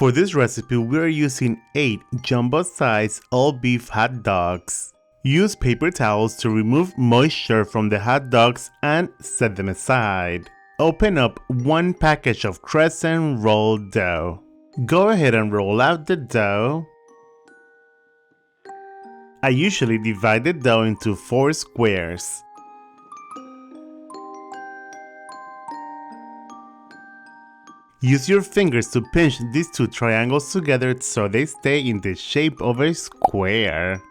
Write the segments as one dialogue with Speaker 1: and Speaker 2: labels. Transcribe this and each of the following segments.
Speaker 1: For this recipe, we are using 8 jumbo-sized all-beef hot dogs. Use paper towels to remove moisture from the hot dogs and set them aside. Open up 1 package of crescent rolled dough. Go ahead and roll out the dough. I usually divide the dough into 4 squares. Use your fingers to pinch these 2 triangles together so they stay in the shape of a square.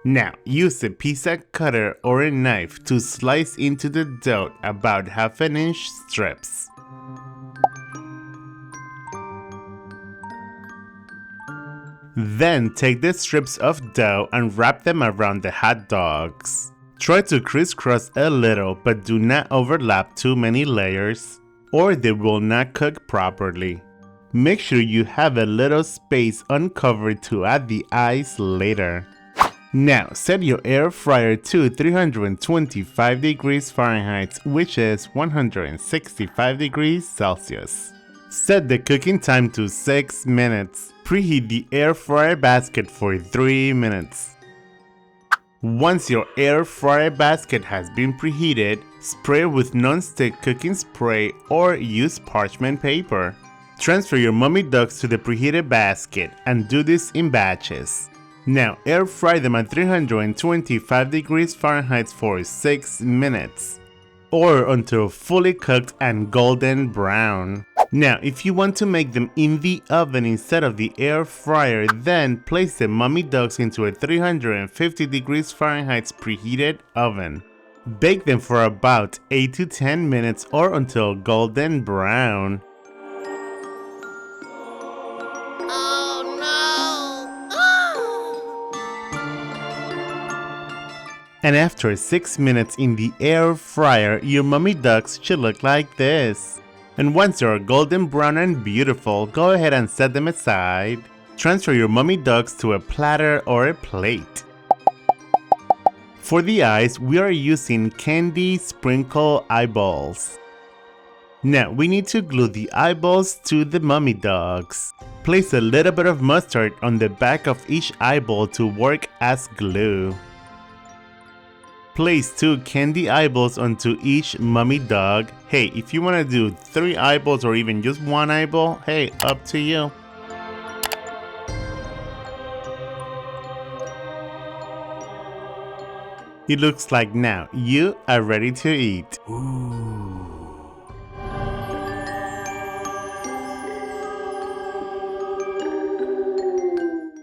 Speaker 1: Now, use a pizza cutter or a knife to slice into the dough about 1/2 inch strips. Then take the strips of dough and wrap them around the hot dogs. Try to crisscross a little, but do not overlap too many layers, or they will not cook properly. Make sure you have a little space uncovered to add the ice later. Now set your air fryer to 325 degrees Fahrenheit, which is 165 degrees Celsius. Set the cooking time to 6 minutes. Preheat the air fryer basket for 3 minutes. Once your air fryer basket has been preheated, spray with non-stick cooking spray or use parchment paper. Transfer your mummy ducks to the preheated basket and do this in batches. Now air fry them at 325 degrees Fahrenheit for 6 minutes, or until fully cooked and golden brown. Now, if you want to make them in the oven instead of the air fryer, then place the mummy ducks into a 350 degrees Fahrenheit preheated oven. Bake them for about 8 to 10 minutes or until golden brown. And after 6 minutes in the air fryer, your mummy ducks should look like this. And once they are golden brown and beautiful, go ahead and set them aside. Transfer your mummy ducks to a platter or a plate. For the eyes, we are using candy sprinkle eyeballs. Now we need to glue the eyeballs to the mummy dogs. Place a little bit of mustard on the back of each eyeball to work as glue. Place 2 candy eyeballs onto each mummy dog. Hey, if you want to do 3 eyeballs or even just 1 eyeball, hey, up to you. It looks like now you are ready to eat. Ooh.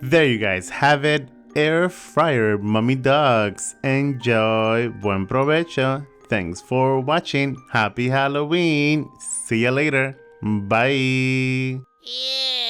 Speaker 1: There you guys have it. Air fryer mummy dogs. Enjoy. Buen provecho. Thanks for watching. Happy Halloween. See ya later. Bye.
Speaker 2: Yeah.